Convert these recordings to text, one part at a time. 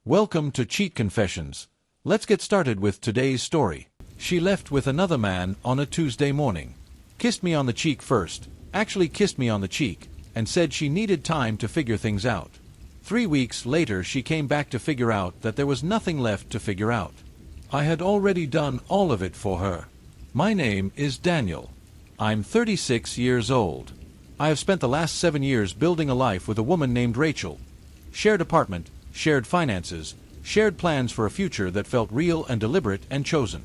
Welcome to Cheat Confessions. Let's get started with today's story. She left with another man on a Tuesday morning. Kissed me on the cheek first, actually kissed me on the cheek, and said she needed time to figure things out. 3 weeks later she came back to figure out that there was nothing left to figure out. I had already done all of it for her. My name is Daniel. I'm 36 years old. I have spent the last 7 years building a life with a woman named Rachel. Shared apartment, shared finances, shared plans for a future that felt real and deliberate and chosen.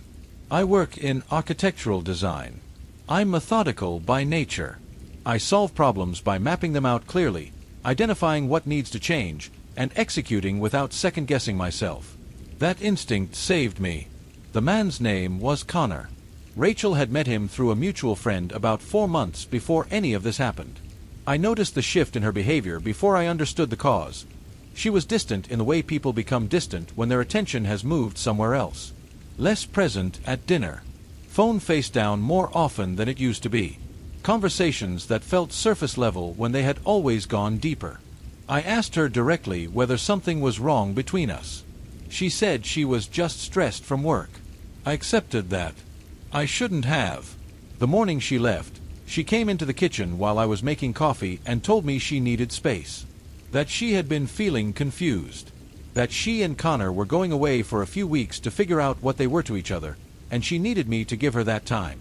I work in architectural design. I'm methodical by nature. I solve problems by mapping them out clearly, identifying what needs to change, and executing without second-guessing myself. That instinct saved me. The man's name was Connor. Rachel had met him through a mutual friend about 4 months before any of this happened. I noticed the shift in her behavior before I understood the cause. She was distant in the way people become distant when their attention has moved somewhere else. Less present at dinner. Phone face down more often than it used to be. Conversations that felt surface level when they had always gone deeper. I asked her directly whether something was wrong between us. She said she was just stressed from work. I accepted that. I shouldn't have. The morning she left, she came into the kitchen while I was making coffee and told me she needed space. That she had been feeling confused. That she and Connor were going away for a few weeks to figure out what they were to each other, and she needed me to give her that time.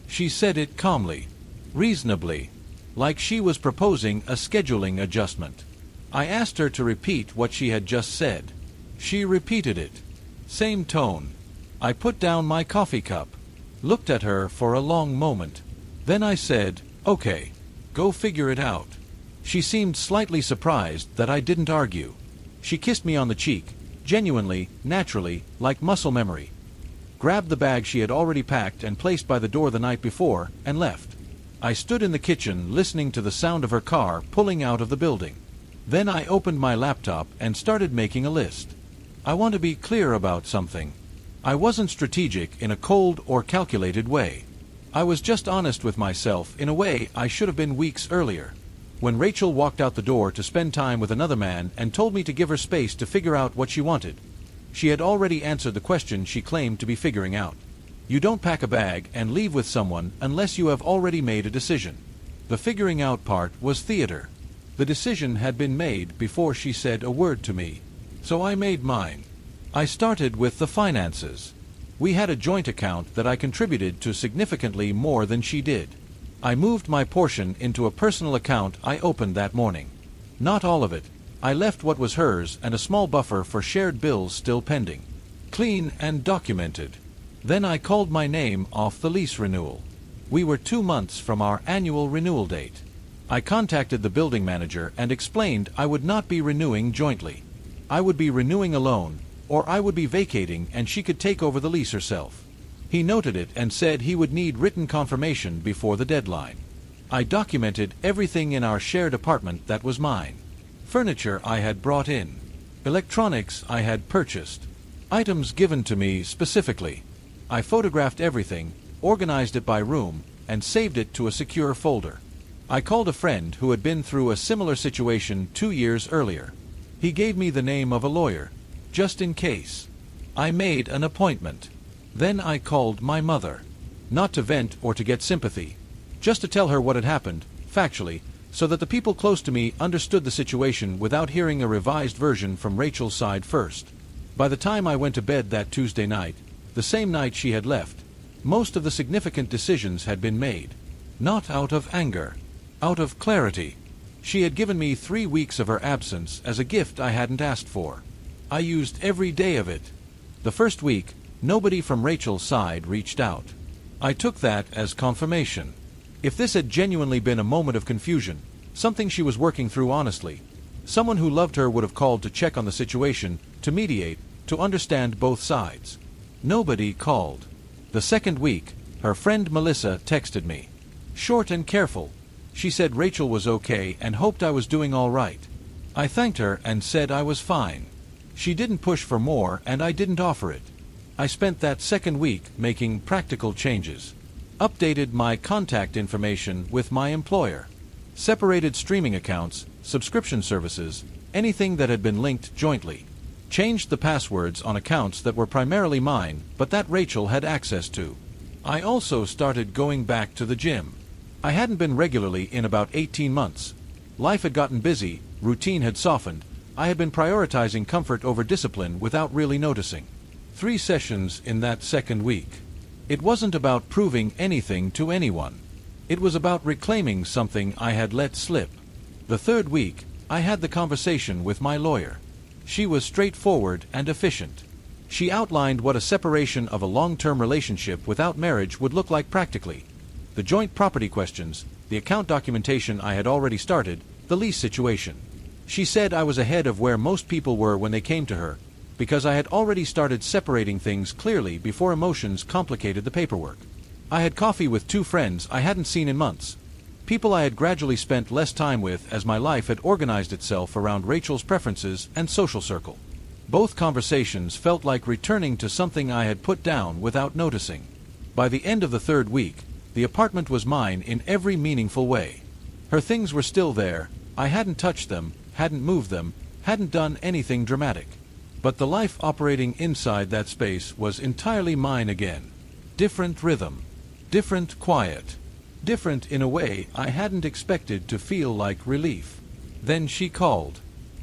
She said it calmly, reasonably, like she was proposing a scheduling adjustment. I asked her to repeat what she had just said. She repeated it. Same tone. I put down my coffee cup, looked at her for a long moment. Then I said, "Okay, go figure it out." She seemed slightly surprised that I didn't argue. She kissed me on the cheek, genuinely, naturally, like muscle memory. Grabbed the bag she had already packed and placed by the door the night before, and left. I stood in the kitchen listening to the sound of her car pulling out of the building. Then I opened my laptop and started making a list. I want to be clear about something. I wasn't strategic in a cold or calculated way. I was just honest with myself in a way I should have been weeks earlier. When Rachel walked out the door to spend time with another man and told me to give her space to figure out what she wanted, she had already answered the question she claimed to be figuring out. You don't pack a bag and leave with someone unless you have already made a decision. The figuring out part was theater. The decision had been made before she said a word to me. So I made mine. I started with the finances. We had a joint account that I contributed to significantly more than she did. I moved my portion into a personal account I opened that morning. Not all of it. I left what was hers and a small buffer for shared bills still pending. Clean and documented. Then I called my name off the lease renewal. We were 2 months from our annual renewal date. I contacted the building manager and explained I would not be renewing jointly. I would be renewing alone, or I would be vacating and she could take over the lease herself. He noted it and said he would need written confirmation before the deadline. I documented everything in our shared apartment that was mine. Furniture I had brought in. Electronics I had purchased. Items given to me specifically. I photographed everything, organized it by room, and saved it to a secure folder. I called a friend who had been through a similar situation 2 years earlier. He gave me the name of a lawyer, just in case. I made an appointment. Then I called my mother. Not to vent or to get sympathy. Just to tell her what had happened, factually, so that the people close to me understood the situation without hearing a revised version from Rachel's side first. By the time I went to bed that Tuesday night, the same night she had left, most of the significant decisions had been made. Not out of anger. Out of clarity. She had given me 3 weeks of her absence as a gift I hadn't asked for. I used every day of it. The first week, nobody from Rachel's side reached out. I took that as confirmation. If this had genuinely been a moment of confusion, something she was working through honestly, someone who loved her would have called to check on the situation, to mediate, to understand both sides. Nobody called. The second week, her friend Melissa texted me. Short and careful. She said Rachel was okay and hoped I was doing all right. I thanked her and said I was fine. She didn't push for more and I didn't offer it. I spent that second week making practical changes. Updated my contact information with my employer. Separated streaming accounts, subscription services, anything that had been linked jointly. changed the passwords on accounts that were primarily mine but that Rachel had access to. I also started going back to the gym. I hadn't been regularly in about 18 months. Life had gotten busy, routine had softened, I had been prioritizing comfort over discipline without really noticing. 3 sessions in that second week. It wasn't about proving anything to anyone. It was about reclaiming something I had let slip. The third week, I had the conversation with my lawyer. She was straightforward and efficient. She outlined what a separation of a long-term relationship without marriage would look like practically. The joint property questions, the account documentation I had already started, the lease situation. She said I was ahead of where most people were when they came to her, because I had already started separating things clearly before emotions complicated the paperwork. I had coffee with 2 friends I hadn't seen in months. People I had gradually spent less time with as my life had organized itself around Rachel's preferences and social circle. Both conversations felt like returning to something I had put down without noticing. By the end of the third week, the apartment was mine in every meaningful way. Her things were still there, I hadn't touched them, hadn't moved them, hadn't done anything dramatic. But the life operating inside that space was entirely mine again. Different rhythm. Different quiet. Different in a way I hadn't expected to feel like relief. Then she called.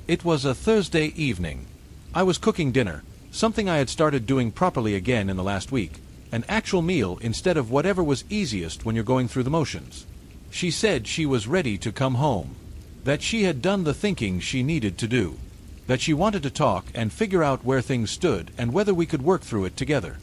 It was a Thursday evening. I was cooking dinner, something I had started doing properly again in the last week, an actual meal instead of whatever was easiest when you're going through the motions. She said she was ready to come home. That she had done the thinking she needed to do. That she wanted to talk and figure out where things stood and whether we could work through it together.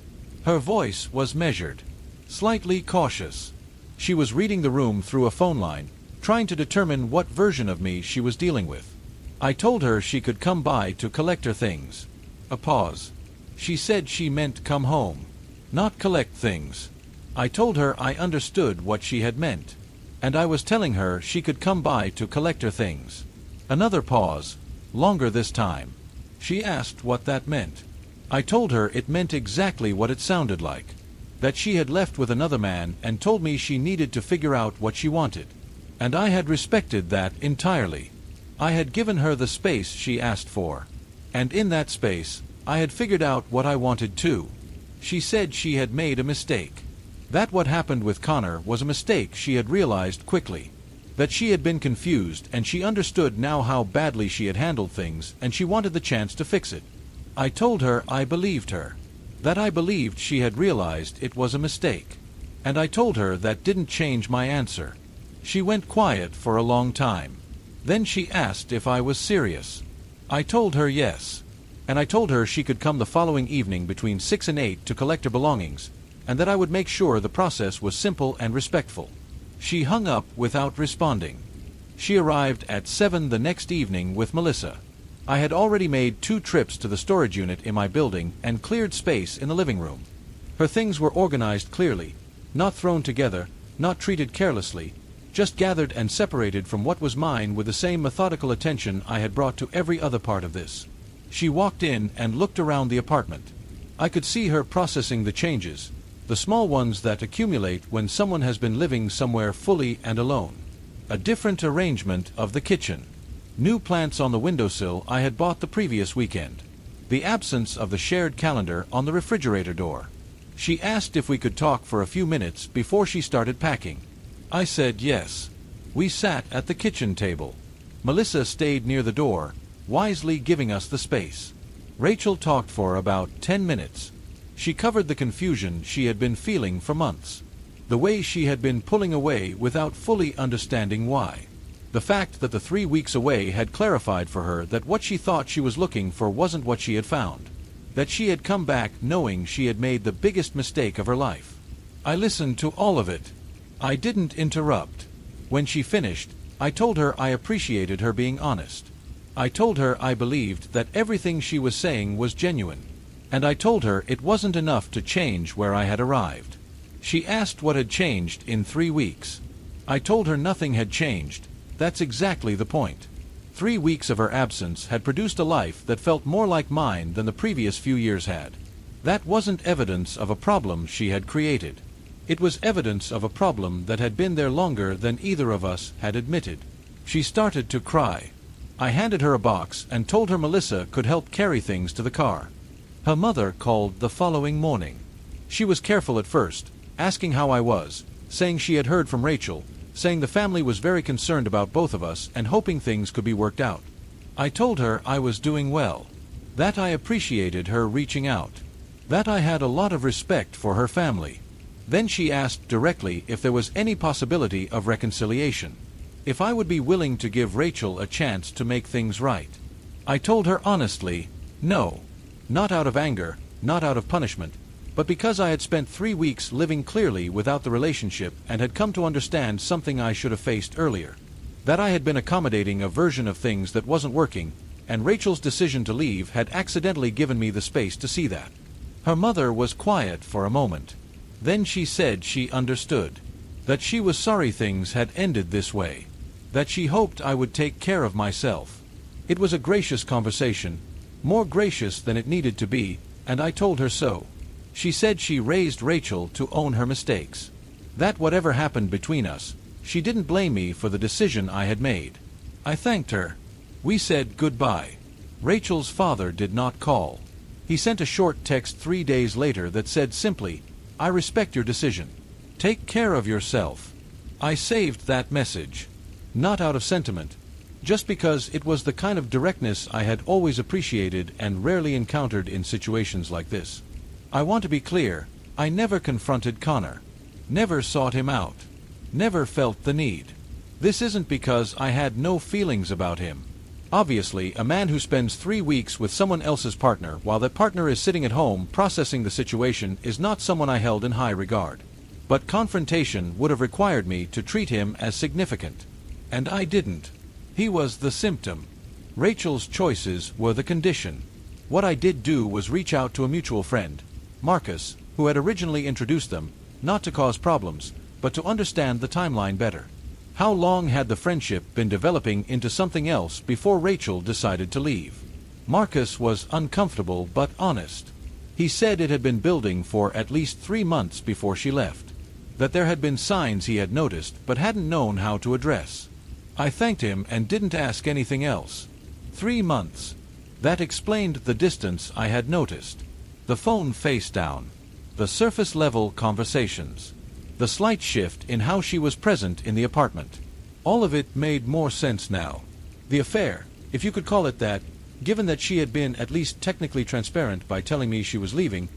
Her voice was measured, slightly cautious. She was reading the room through a phone line, trying to determine what version of me she was dealing with. I told her she could come by to collect her things. A pause. She said she meant come home, not collect things. I told her I understood what she had meant, and I was telling her she could come by to collect her things. Another pause, longer this time. She asked what that meant. I told her it meant exactly what it sounded like. That she had left with another man and told me she needed to figure out what she wanted. And I had respected that entirely. I had given her the space she asked for. And in that space, I had figured out what I wanted too. She said she had made a mistake. That what happened with Connor was a mistake she had realized quickly. That she had been confused and she understood now how badly she had handled things and she wanted the chance to fix it. I told her I believed her. That I believed she had realized it was a mistake. And I told her that didn't change my answer. She went quiet for a long time. Then she asked if I was serious. I told her yes. And I told her she could come the following evening between 6 and 8 to collect her belongings, and that I would make sure the process was simple and respectful. She hung up without responding. She arrived at 7 the next evening with Melissa. I had already made 2 trips to the storage unit in my building and cleared space in the living room. Her things were organized clearly, not thrown together, not treated carelessly, just gathered and separated from what was mine with the same methodical attention I had brought to every other part of this. She walked in and looked around the apartment. I could see her processing the changes, the small ones that accumulate when someone has been living somewhere fully and alone. A different arrangement of the kitchen. New plants on the windowsill I had bought the previous weekend. The absence of the shared calendar on the refrigerator door. She asked if we could talk for a few minutes before she started packing. I said yes. We sat at the kitchen table. Melissa stayed near the door, wisely giving us the space. Rachel talked for about 10 minutes. She covered the confusion she had been feeling for months. The way she had been pulling away without fully understanding why. The fact that the 3 weeks away had clarified for her that what she thought she was looking for wasn't what she had found. That she had come back knowing she had made the biggest mistake of her life. I listened to all of it. I didn't interrupt. When she finished, I told her I appreciated her being honest. I told her I believed that everything she was saying was genuine. And I told her it wasn't enough to change where I had arrived. She asked what had changed in 3 weeks. I told her nothing had changed. That's exactly the point. 3 weeks of her absence had produced a life that felt more like mine than the previous few years had. That wasn't evidence of a problem she had created. It was evidence of a problem that had been there longer than either of us had admitted. She started to cry. I handed her a box and told her Melissa could help carry things to the car. Her mother called the following morning. She was careful at first, asking how I was, saying she had heard from Rachel, saying the family was very concerned about both of us and hoping things could be worked out. I told her I was doing well, that I appreciated her reaching out, that I had a lot of respect for her family. Then she asked directly if there was any possibility of reconciliation, if I would be willing to give Rachel a chance to make things right. I told her honestly, no, not out of anger, not out of punishment, but because I had spent 3 weeks living clearly without the relationship and had come to understand something I should have faced earlier, that I had been accommodating a version of things that wasn't working, and Rachel's decision to leave had accidentally given me the space to see that. Her mother was quiet for a moment. Then she said she understood, that she was sorry things had ended this way, that she hoped I would take care of myself. It was a gracious conversation, more gracious than it needed to be, and I told her so. She said she raised Rachel to own her mistakes, that whatever happened between us, she didn't blame me for the decision I had made. I thanked her. We said goodbye. Rachel's father did not call. He sent a short text 3 days later that said simply, "I respect your decision. Take care of yourself." I saved that message, not out of sentiment, just because it was the kind of directness I had always appreciated and rarely encountered in situations like this. I want to be clear, I never confronted Connor, never sought him out, never felt the need. This isn't because I had no feelings about him. Obviously, a man who spends 3 weeks with someone else's partner while that partner is sitting at home processing the situation is not someone I held in high regard. But confrontation would have required me to treat him as significant. And I didn't. He was the symptom. Rachel's choices were the condition. What I did do was reach out to a mutual friend, Marcus, who had originally introduced them, not to cause problems, but to understand the timeline better. How long had the friendship been developing into something else before Rachel decided to leave? Marcus was uncomfortable but honest. He said it had been building for at least 3 months before she left, that there had been signs he had noticed but hadn't known how to address. I thanked him and didn't ask anything else. 3 months. That explained the distance I had noticed. The phone face down. The surface-level conversations. The slight shift in how she was present in the apartment. All of it made more sense now. The affair, if you could call it that, given that she had been at least technically transparent by telling me she was leaving,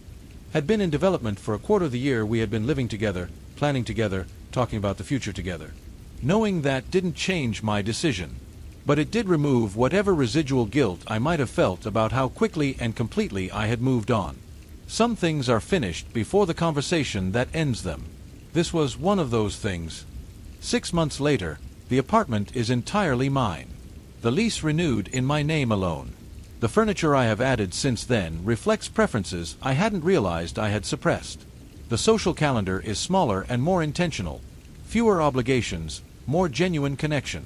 had been in development for a quarter of the year we had been living together, planning together, talking about the future together. Knowing that didn't change my decision, but it did remove whatever residual guilt I might have felt about how quickly and completely I had moved on. Some things are finished before the conversation that ends them. This was one of those things. 6 months later, the apartment is entirely mine. The lease renewed in my name alone. The furniture I have added since then reflects preferences I hadn't realized I had suppressed. The social calendar is smaller and more intentional. Fewer obligations, more genuine connection.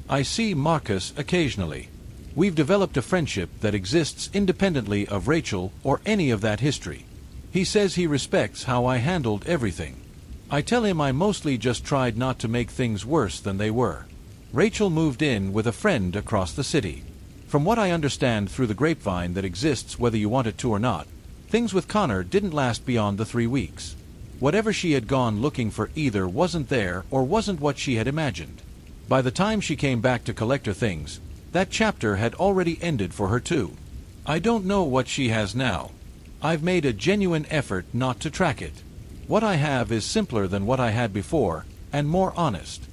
I see Marcus occasionally. We've developed a friendship that exists independently of Rachel or any of that history. He says he respects how I handled everything. I tell him I mostly just tried not to make things worse than they were. Rachel moved in with a friend across the city. From what I understand through the grapevine that exists whether you want it to or not, things with Connor didn't last beyond the 3 weeks. Whatever she had gone looking for either wasn't there or wasn't what she had imagined. By the time she came back to collect her things, that chapter had already ended for her too. I don't know what she has now. I've made a genuine effort not to track it. What I have is simpler than what I had before, and more honest.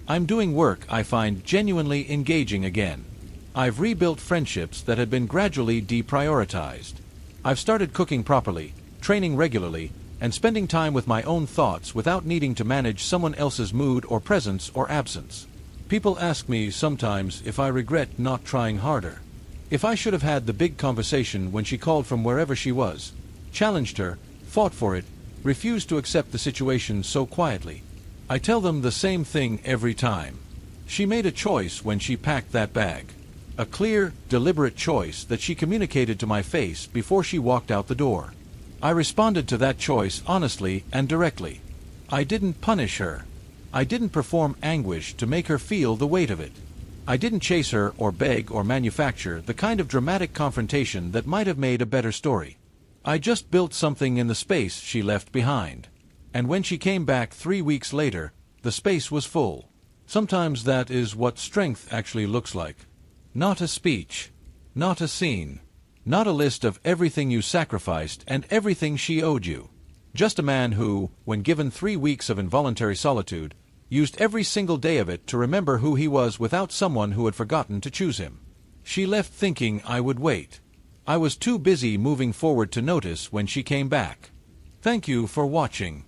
I'm doing work I find genuinely engaging again. I've rebuilt friendships that had been gradually deprioritized. I've started cooking properly, training regularly, and spending time with my own thoughts without needing to manage someone else's mood or presence or absence. People ask me sometimes if I regret not trying harder. If I should have had the big conversation when she called from wherever she was, challenged her, fought for it, refused to accept the situation so quietly. I tell them the same thing every time. She made a choice when she packed that bag. A clear, deliberate choice that she communicated to my face before she walked out the door. I responded to that choice honestly and directly. I didn't punish her. I didn't perform anguish to make her feel the weight of it. I didn't chase her or beg or manufacture the kind of dramatic confrontation that might have made a better story. I just built something in the space she left behind. And when she came back 3 weeks later, the space was full. Sometimes that is what strength actually looks like. Not a speech. Not a scene. Not a list of everything you sacrificed and everything she owed you. Just a man who, when given 3 weeks of involuntary solitude, used every single day of it to remember who he was without someone who had forgotten to choose him. She left thinking I would wait. I was too busy moving forward to notice when she came back. Thank you for watching.